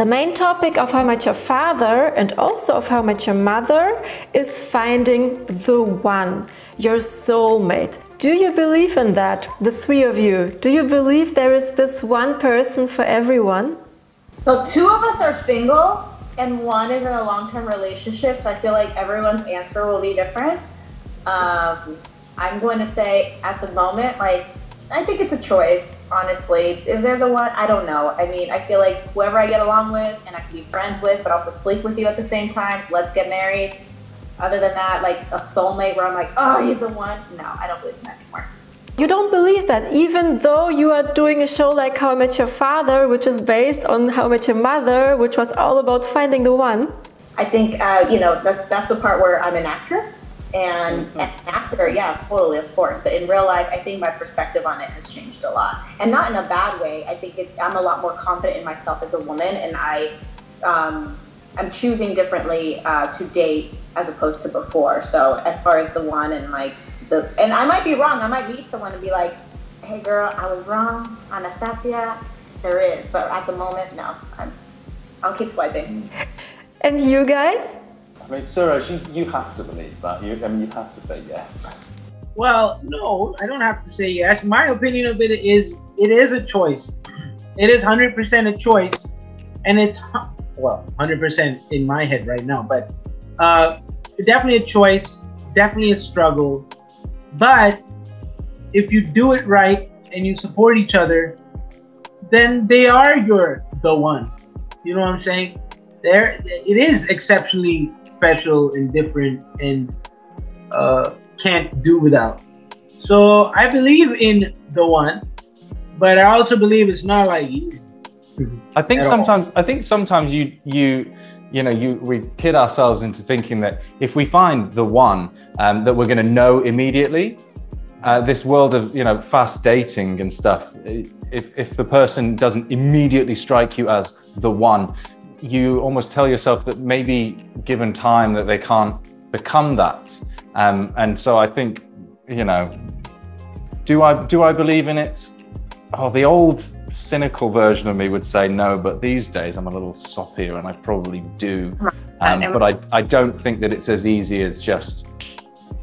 The main topic of How I Met Your Father and also of How I Met Your Mother is finding the one, your soulmate. Do you believe in that, the three of you? Do you believe there is this one person for everyone? So two of us are single and one is in a long-term relationship, so I feel like everyone's answer will be different. I'm going to say at the moment, I think it's a choice, honestly. Is there the one? I don't know. I mean, I feel like whoever I get along with and I can be friends with, but also sleep with you at the same time, let's get married. Other than that, like a soulmate where I'm like, oh, he's the one. No, I don't believe in that anymore. You don't believe that, even though you are doing a show like How I Met Your Father, which is based on How I Met Your Mother, which was all about finding the one? I think, that's the part where I'm an actress. And an actor, yeah, totally, of course. But in real life, I think my perspective on it has changed a lot. And not in a bad way. I think I'm a lot more confident in myself as a woman. And I'm choosing differently to date as opposed to before. So as far as the one and and I might be wrong. I might meet someone and be like, hey girl, I was wrong. Anastasia, there is. But at the moment, no. I'll keep swiping. And you guys? I mean, Suraj, you have to believe that. You have to say yes. Well, no, I don't have to say yes. My opinion of it is a choice. It is 100% a choice. And it's, 100% in my head right now. But definitely a choice, definitely a struggle. But if you do it right and you support each other, then they are the one. You know what I'm saying? It is exceptionally special and different and can't do without. So I believe in the one, but I also believe it's not like easy. I think sometimes we kid ourselves into thinking that if we find the one that we're going to know immediately. This world of fast dating and stuff, if the person doesn't immediately strike you as the one, you almost tell yourself that maybe given time that they can't become that. And so I think, do I believe in it? Oh, the old cynical version of me would say no, but these days I'm a little soppier and I probably do. But I don't think that it's as easy as just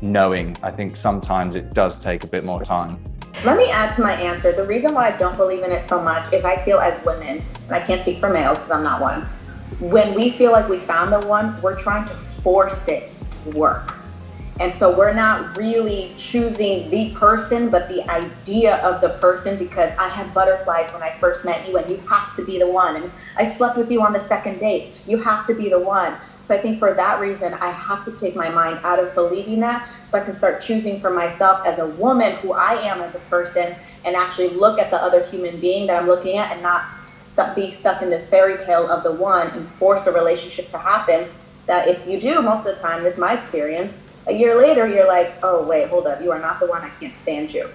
knowing. I think sometimes it does take a bit more time. Let me add to my answer. The reason why I don't believe in it so much is I feel as women, and I can't speak for males because I'm not one, when we feel like we found the one, we're trying to force it to work. And so we're not really choosing the person, but the idea of the person, because I had butterflies when I first met you and you have to be the one. And I slept with you on the second date. You have to be the one. So I think for that reason, I have to take my mind out of believing that so I can start choosing for myself as a woman who I am as a person and actually look at the other human being that I'm looking at and not be stuck in this fairy tale of the one and force a relationship to happen. That if you do, most of the time, this is my experience, a year later, you're like, oh, wait, hold up. You are not the one. I can't stand you.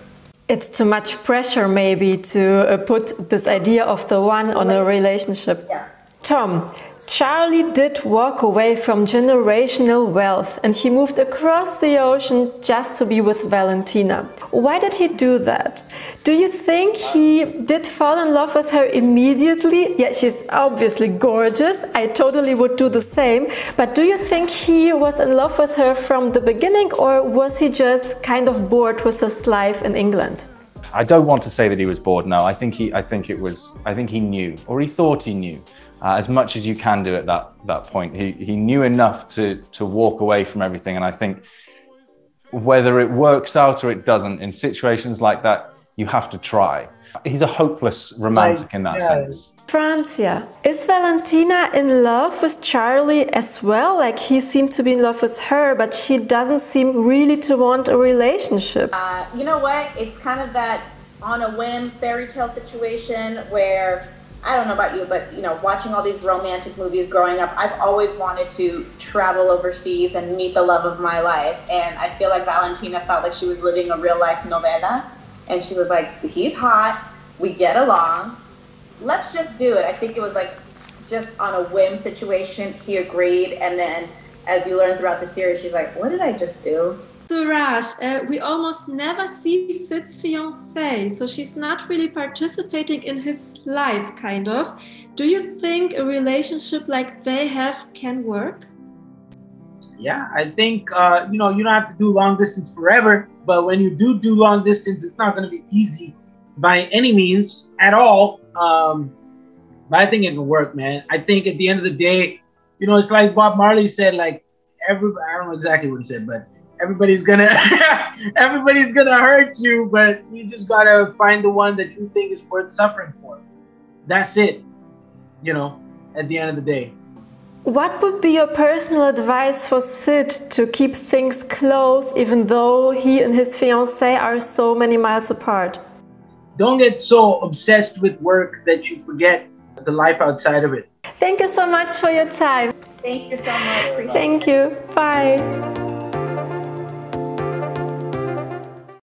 It's too much pressure maybe to put this idea of the one on a relationship. Yeah. Tom, Charlie did walk away from generational wealth and he moved across the ocean just to be with Valentina. Why did he do that? Do you think he did fall in love with her immediately? Yeah, she's obviously gorgeous. I totally would do the same. But do you think he was in love with her from the beginning, or was he just kind of bored with his life in England? I don't want to say that he was bored. No, I think he knew, or he thought he knew. As much as you can do at that point. He knew enough to walk away from everything. And I think whether it works out or it doesn't, in situations like that, you have to try. He's a hopeless romantic in that sense. Francia, is Valentina in love with Charlie as well? Like, he seemed to be in love with her, but she doesn't seem really to want a relationship. You know what? It's kind of that on a whim fairy tale situation where, I don't know about you, but watching all these romantic movies growing up, I've always wanted to travel overseas and meet the love of my life. And I feel like Valentina felt like she was living a real life novela. And she was like, he's hot, we get along, let's just do it. I think it was like just on a whim situation, he agreed. And then as you learn throughout the series, she's like, what did I just do? Suraj, we almost never see Sid's fiancée, so she's not really participating in his life, kind of. Do you think a relationship like they have can work? Yeah, I think, you don't have to do long distance forever, but when you do long distance, it's not going to be easy by any means at all. But I think it can work, man. I think at the end of the day, it's like Bob Marley said, like, I don't know exactly what he said, but everybody's gonna hurt you, but you just gotta find the one that you think is worth suffering for. That's it, at the end of the day. What would be your personal advice for Sid to keep things close even though he and his fiancée are so many miles apart? Don't get so obsessed with work that you forget the life outside of it. Thank you so much for your time. Thank you so much. Thank you. Bye.